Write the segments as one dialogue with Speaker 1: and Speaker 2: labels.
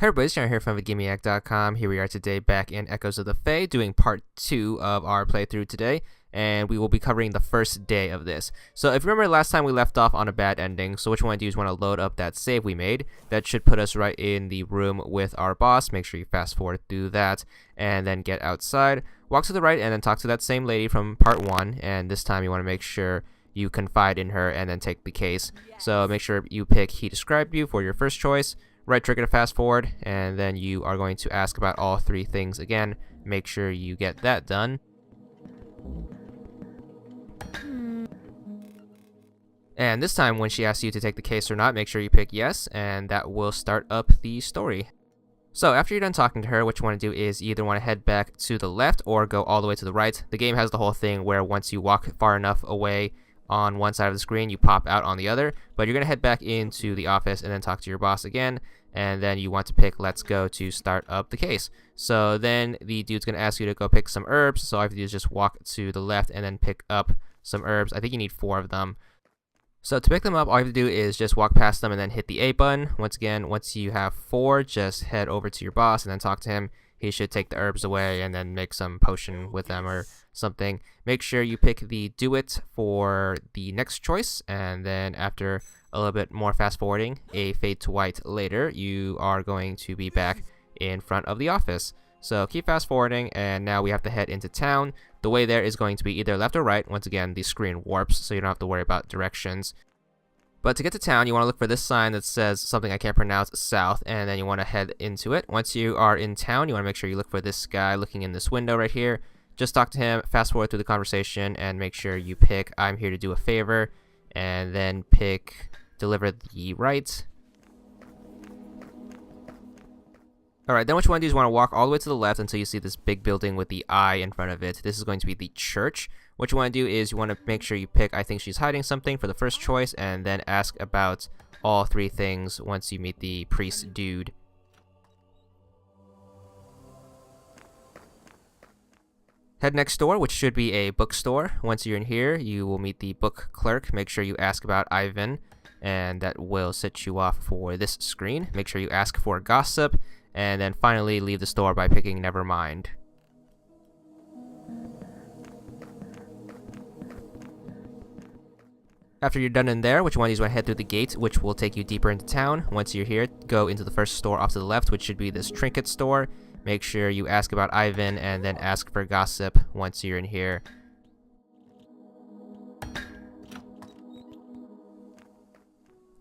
Speaker 1: Hey everybody, it's John here from VidGamiac.com. Here we are today back in Echoes of the Fae doing part 2 of our playthrough today, and we will be covering the first day of this. So if you remember last time we left off on a bad ending, so what you want to do is want to load up that save we made. That should put us right in the room with our boss. Make sure you fast forward through that and then get outside. Walk to the right and then talk to that same lady from part 1, and this time you want to make sure you confide in her and then take the case. So make sure you pick He Described You for your first choice. Right trigger to fast forward, and then you are going to ask about all 3 things again. Make sure you get that done. And this time when she asks you to take the case or not, make sure you pick yes, and that will start up the story. So after you're done talking to her, what you want to do is either want to head back to the left or go all the way to the right. The game has the whole thing where once you walk far enough away on one side of the screen, you pop out on the other, but you're going to head back into the office and then talk to your boss again, and then you want to pick let's go to start up the case. So then the dude's going to ask you to go pick some herbs, so all you have to do is just walk to the left and then pick up some herbs. I think you need 4 of them. So to pick them up, all you have to do is just walk past them and then hit the A button. Once again, once you have 4, just head over to your boss and then talk to him. He should take the herbs away and then make some potion with them or something. Make sure you pick the do it for the next choice, and then after a little bit more fast forwarding, a fade to white later, you are going to be back in front of the office. So keep fast forwarding, and now we have to head into town. The way there is going to be either left or right. Once again, the screen warps, so you don't have to worry about directions. But to get to town, you want to look for this sign that says something I can't pronounce, south, and then you want to head into it. Once you are in town, you want to make sure you look for this guy looking in this window right here. Just talk to him, fast forward through the conversation, and make sure you pick I'm here to do a favor, and then pick deliver the right. Alright, then what you want to do is you want to walk all the way to the left until you see this big building with the eye in front of it. This is going to be the church. What you want to do is you want to make sure you pick I think she's hiding something for the first choice, and then ask about all 3 things once you meet the priest dude. Head next door, which should be a bookstore. Once you're in here, you will meet the book clerk. Make sure you ask about Ivan, and that will set you off for this screen. Make sure you ask for gossip, and then finally leave the store by picking Nevermind. After you're done in there, what you want to do is want to head through the gate, which will take you deeper into town. Once you're here, go into the first store off to the left, which should be this trinket store. Make sure you ask about Ivan and then ask for gossip once you're in here.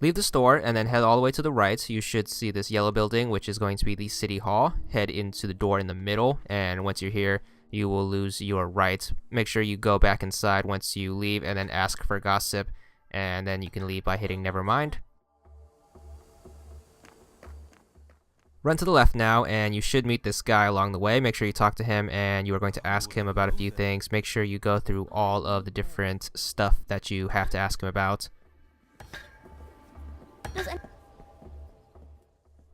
Speaker 1: Leave the store and then head all the way to the right. You should see this yellow building, which is going to be the city hall. Head into the door in the middle, and once you're here, you will lose your right. Make sure you go back inside once you leave and then ask for gossip, and then you can leave by hitting Nevermind. Run to the left now, and you should meet this guy along the way. Make sure you talk to him, and you are going to ask him about a few things. Make sure you go through all of the different stuff that you have to ask him about.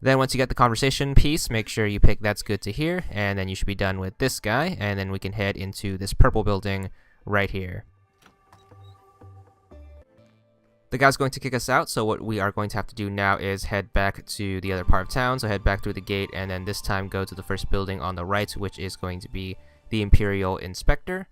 Speaker 1: Then once you get the conversation piece, make sure you pick that's good to hear, and then you should be done with this guy, and then we can head into this purple building right here. The guy's going to kick us out, so what we are going to have to do now is head back to the other part of town. So head back through the gate, and then this time go to the first building on the right, which is going to be the Imperial Inspector.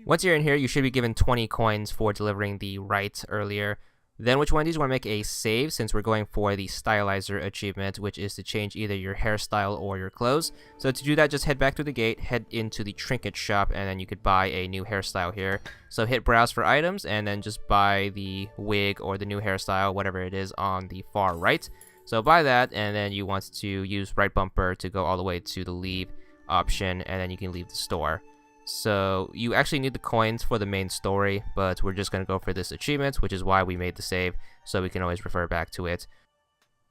Speaker 1: Once you're in here, you should be given 20 coins for delivering the right earlier. Then what you want to do is you want to make a save, since we're going for the Stylizer achievement, which is to change either your hairstyle or your clothes. So to do that, just head back through the gate, head into the trinket shop, and then you could buy a new hairstyle here. So hit browse for items, and then just buy the wig or the new hairstyle, whatever it is, on the far right. So buy that, and then you want to use right bumper to go all the way to the leave option, and then you can leave the store. So you actually need the coins for the main story, but we're just going to go for this achievement, which is why we made the save, so we can always refer back to it.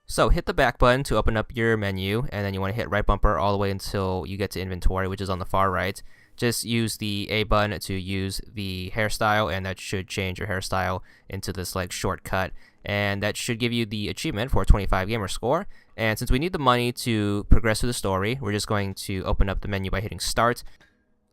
Speaker 1: So hit the back button to open up your menu, and then you want to hit right bumper all the way until you get to inventory, which is on the far right. Just use the A button to use the hairstyle, and that should change your hairstyle into this like shortcut, and that should give you the achievement for a 25 gamer score. And since we need the money to progress through the story, we're just going to open up the menu by hitting start.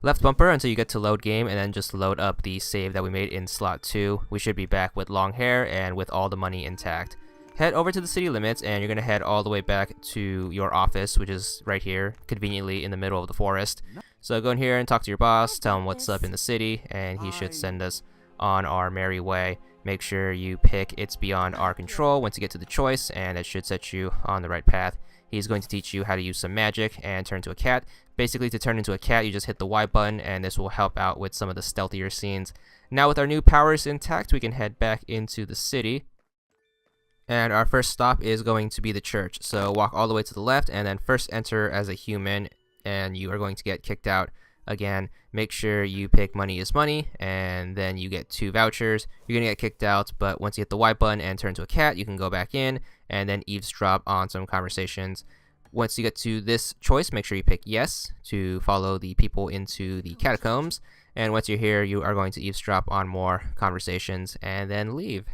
Speaker 1: Left bumper until you get to load game, and then just load up the save that we made in slot 2. We should be back with long hair and with all the money intact. Head over to the city limits, and you're going to head all the way back to your office, which is right here, conveniently in the middle of the forest. So go in here and talk to your boss, tell him what's up in the city, and he should send us on our merry way. Make sure you pick It's Beyond Our Control once you get to the choice, and that should set you on the right path. He's going to teach you how to use some magic and turn into a cat. Basically, to turn into a cat, you just hit the Y button, and this will help out with some of the stealthier scenes. Now with our new powers intact, we can head back into the city. And our first stop is going to be the church. So walk all the way to the left, and then first enter as a human, and you are going to get kicked out. Again, make sure you pick money is money, and then you get 2 vouchers. You're going to get kicked out, but once you hit the Y button and turn to a cat, you can go back in and then eavesdrop on some conversations. Once you get to this choice, make sure you pick yes to follow the people into the catacombs. And once you're here, you are going to eavesdrop on more conversations and then leave.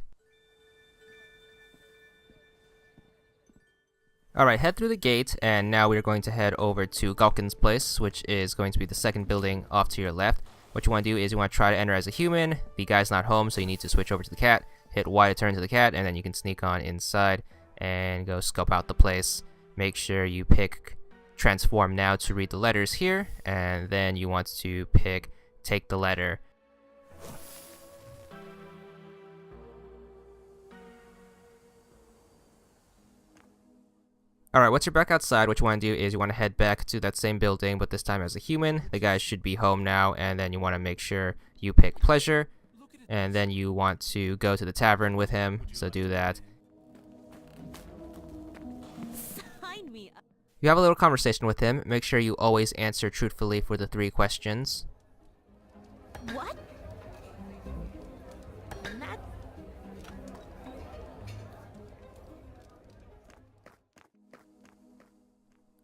Speaker 1: Alright, head through the gate, and now we're going to head over to Galkin's place, which is going to be the second building off to your left. What you want to do is you want to try to enter as a human. The guy's not home, so you need to switch over to the cat. Hit Y to turn to the cat, and then you can sneak on inside and go scope out the place. Make sure you pick Transform Now to read the letters here, and then you want to pick Take the Letter. Alright, once you're back outside, what you want to do is you want to head back to that same building, but this time as a human. The guy should be home now, and then you want to make sure you pick Pleasure, and then you want to go to the tavern with him, so do that. You have a little conversation with him. Make sure you always answer truthfully for the 3 questions.
Speaker 2: What?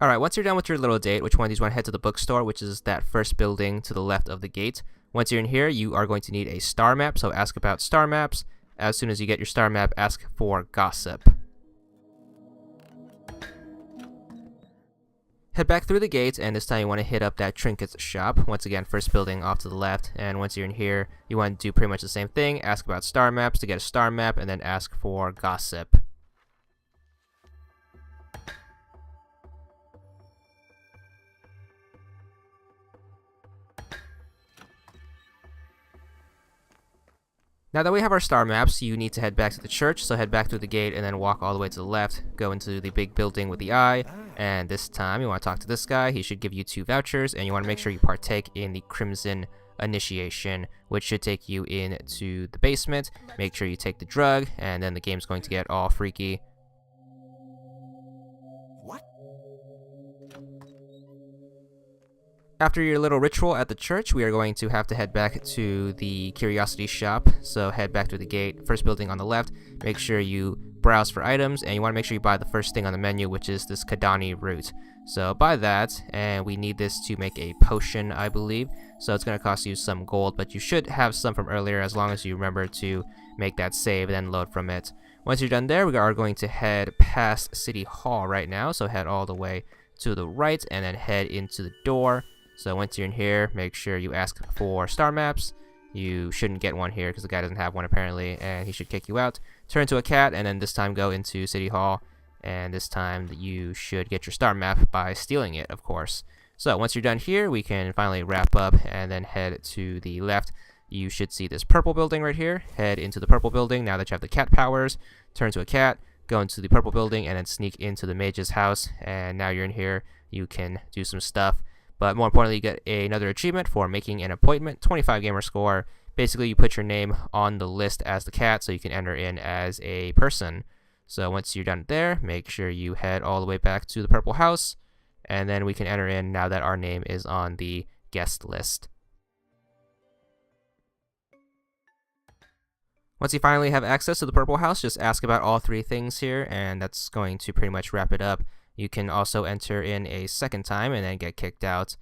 Speaker 1: Alright, once you're done with your little date, which one do you want to head to the bookstore, which is that first building to the left of the gate. Once you're in here, you are going to need a star map, so ask about star maps. As soon as you get your star map, ask for gossip. Head back through the gate, and this time you want to hit up that trinkets shop. Once again, first building off to the left, and once you're in here, you want to do pretty much the same thing. Ask about star maps to get a star map, and then ask for gossip. Now that we have our star maps, you need to head back to the church, so head back through the gate and then walk all the way to the left, go into the big building with the eye, and this time you want to talk to this guy. He should give you 2 vouchers, and you want to make sure you partake in the Crimson Initiation, which should take you into the basement. Make sure you take the drug, and then the game's going to get all freaky. After your little ritual at the church, we are going to have to head back to the curiosity shop. So head back to the gate, first building on the left. Make sure you browse for items, and you want to make sure you buy the first thing on the menu, which is this Kadani root. So buy that, and we need this to make a potion, I believe. So it's going to cost you some gold, but you should have some from earlier as long as you remember to make that save and then load from it. Once you're done there, we are going to head past City Hall right now. So head all the way to the right and then head into the door. So once you're in here, make sure you ask for star maps. You shouldn't get one here because the guy doesn't have one apparently, and he should kick you out. Turn to a cat, and then this time go into City Hall, and this time you should get your star map by stealing it, of course. So once you're done here, we can finally wrap up and then head to the left. You should see this purple building right here. Head into the purple building now that you have the cat powers. Turn to a cat, go into the purple building, and then sneak into the mage's house. And now you're in here, you can do some stuff. But more importantly, you get another achievement for making an appointment, 25 gamer score. Basically, you put your name on the list as the cat so you can enter in as a person. So once you're done there, make sure you head all the way back to the purple house, and then we can enter in now that our name is on the guest list. Once you finally have access to the purple house, just ask about all 3 things here, and that's going to pretty much wrap it up. You can also enter in a second time and then get kicked out.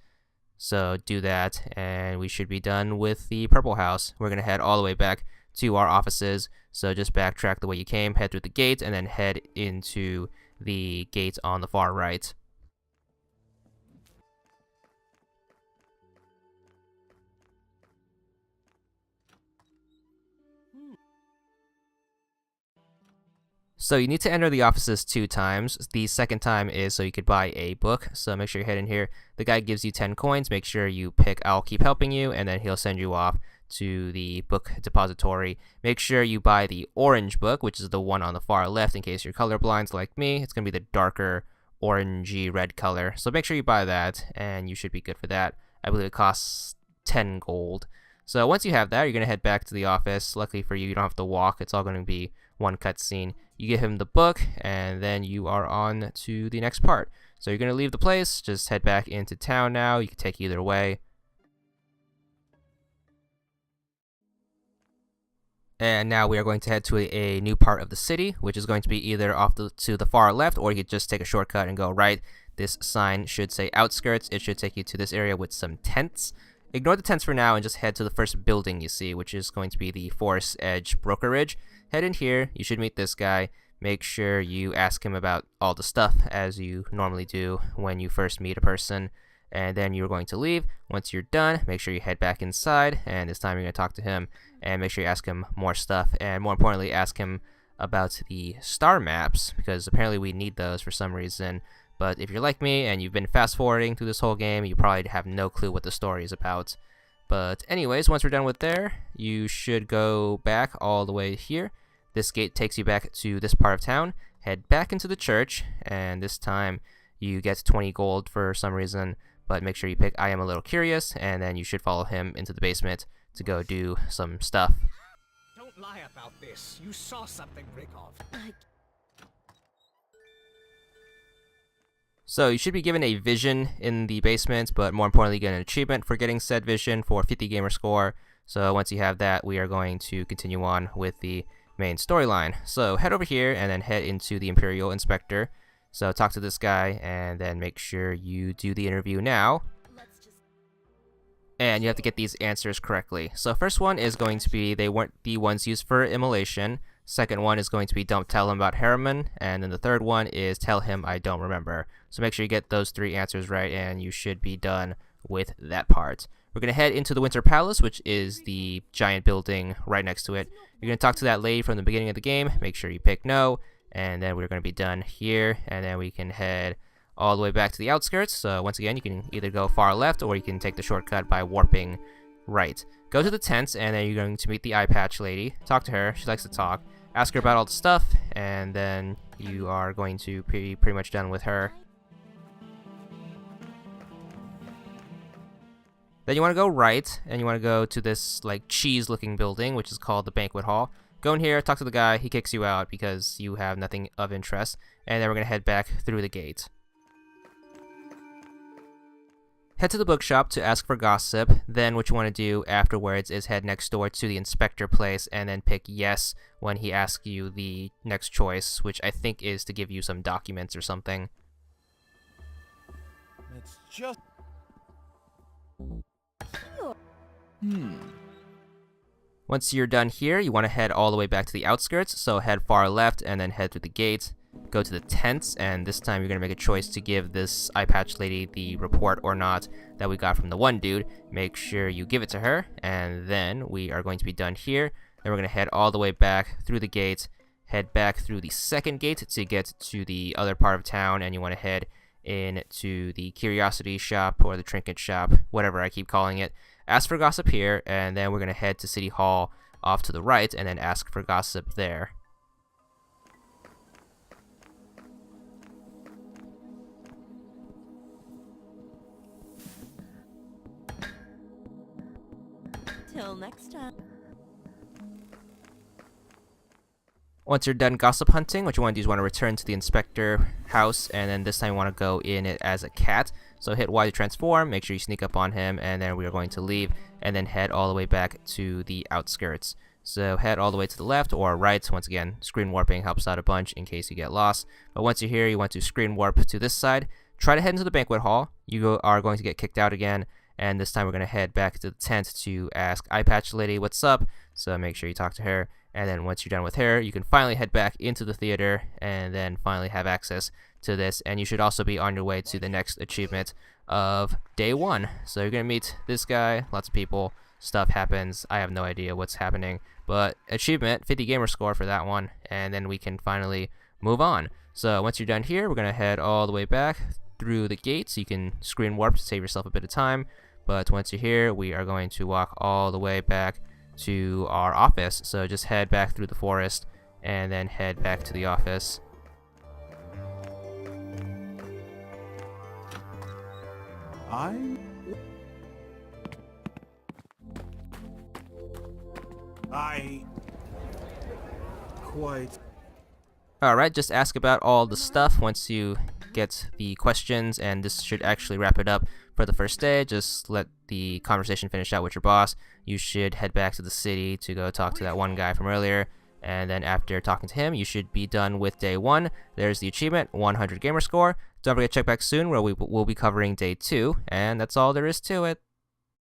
Speaker 1: So do that, and we should be done with the purple house. We're going to head all the way back to our offices. So just backtrack the way you came, head through the gate, and then head into the gate on the far right. So you need to enter the offices 2 times. The second time is so you could buy a book. So make sure you head in here. The guy gives you 10 coins. Make sure you pick I'll keep helping you, and then he'll send you off to the book depository. Make sure you buy the orange book, which is the one on the far left in case you're colorblind like me. It's going to be the darker orangey red color. So make sure you buy that, and you should be good for that. I believe it costs 10 gold. So once you have that, you're going to head back to the office. Luckily for you, you don't have to walk. It's all going to be one cutscene. You give him the book, and then you are on to the next part. So you're going to leave the place, just head back into town now. You can take either way. And now we are going to head to a new part of the city, which is going to be either to the far left, or you could just take a shortcut and go right. This sign should say outskirts. It should take you to this area with some tents. Ignore the tents for now and just head to the first building you see, which is going to be the Forest Edge Brokerage. Head in here. You should meet this guy. Make sure you ask him about all the stuff as you normally do when you first meet a person. And then you're going to leave. Once you're done, make sure you head back inside, and this time you're going to talk to him and make sure you ask him more stuff, and more importantly, ask him about the star maps, because apparently we need those for some reason. But if you're like me and you've been fast forwarding through this whole game, you probably have no clue what the story is about. But anyways, once we're done with there, you should go back all the way here. This gate takes you back to this part of town. Head back into the church, and this time you get 20 gold for some reason. But make sure you pick I am a little curious, and then you should follow him into the basement to go do some stuff.
Speaker 3: Don't lie about this. You saw something, Brigov.
Speaker 1: So you should be given a vision in the basement, but more importantly, you get an achievement for getting said vision for 50 gamer score. So once you have that, we are going to continue on with the main storyline. So head over here and then head into the Imperial Inspector. So talk to this guy and then make sure you do the interview now. And you have to get these answers correctly. So first one is going to be they weren't the ones used for immolation. Second one is going to be don't tell him about Harriman. And then the third one is tell him I don't remember. So make sure you get those 3 answers right and you should be done with that part. We're going to head into the Winter Palace, which is the giant building right next to it. You're going to talk to that lady from the beginning of the game. Make sure you pick no. And then we're going to be done here, and then we can head all the way back to the outskirts. So once again, you can either go far left or you can take the shortcut by warping right. Go to the tents, and then you're going to meet the eye patch lady. Talk to her. She likes to talk. Ask her about all the stuff, and then you are going to be pretty much done with her. Then you want to go right, and you want to go to this like cheese-looking building, which is called the Banquet Hall. Go in here, talk to the guy, he kicks you out because you have nothing of interest, and then we're going to head back through the gate. Head to the bookshop to ask for gossip. Then what you want to do afterwards is head next door to the inspector place and then pick yes when he asks you the next choice, which I think is to give you some documents or something.
Speaker 4: It's just...
Speaker 1: Once you're done here, you want to head all the way back to the outskirts, so head far left and then head through the gate. Go to the tents, and this time you're going to make a choice to give this eye patch lady the report or not that we got from the one dude. Make sure you give it to her, and then we are going to be done here. Then we're going to head all the way back through the gate, head back through the second gate to get to the other part of town, and you want to head into the curiosity shop or the trinket shop, whatever I keep calling it. Ask for gossip here, and then we're going to head to City Hall off to the right and then ask for gossip there.
Speaker 2: Till next time.
Speaker 1: Once you're done gossip hunting, what you want to do is you want to return to the inspector house, and then this time you want to go in it as a cat. So hit Y to transform, make sure you sneak up on him, and then we are going to leave, and then head all the way back to the outskirts. So head all the way to the left or right. Once again, screen warping helps out a bunch in case you get lost. But once you're here, you want to screen warp to this side. Try to head into the banquet hall. You are going to get kicked out again, and this time we're going to head back to the tent to ask Eye Patch Lady what's up. So make sure you talk to her. And then once you're done with her, you can finally head back into the theater and then finally have access to this. And you should also be on your way to the next achievement of day 1. So you're going to meet this guy, lots of people. stuff happens. I have no idea what's happening, but achievement, 50 gamer score for that one, and then we can finally move on. So once you're done here, we're gonna head all the way back through the gates. You can screen warp to save yourself a bit of time, but once you're here, we are going to walk all the way back to our office. So just head back through the forest and then head back to the office. Alright, just ask about all the stuff once you get the questions, and this should actually wrap it up for the first day. Just let the conversation finish out with your boss. You should head back to the city to go talk to that one guy from earlier, and then after talking to him, you should be done with day 1. There's the achievement, 100 gamer score. Don't forget to check back soon where we will be covering day 2, and that's all there is to it.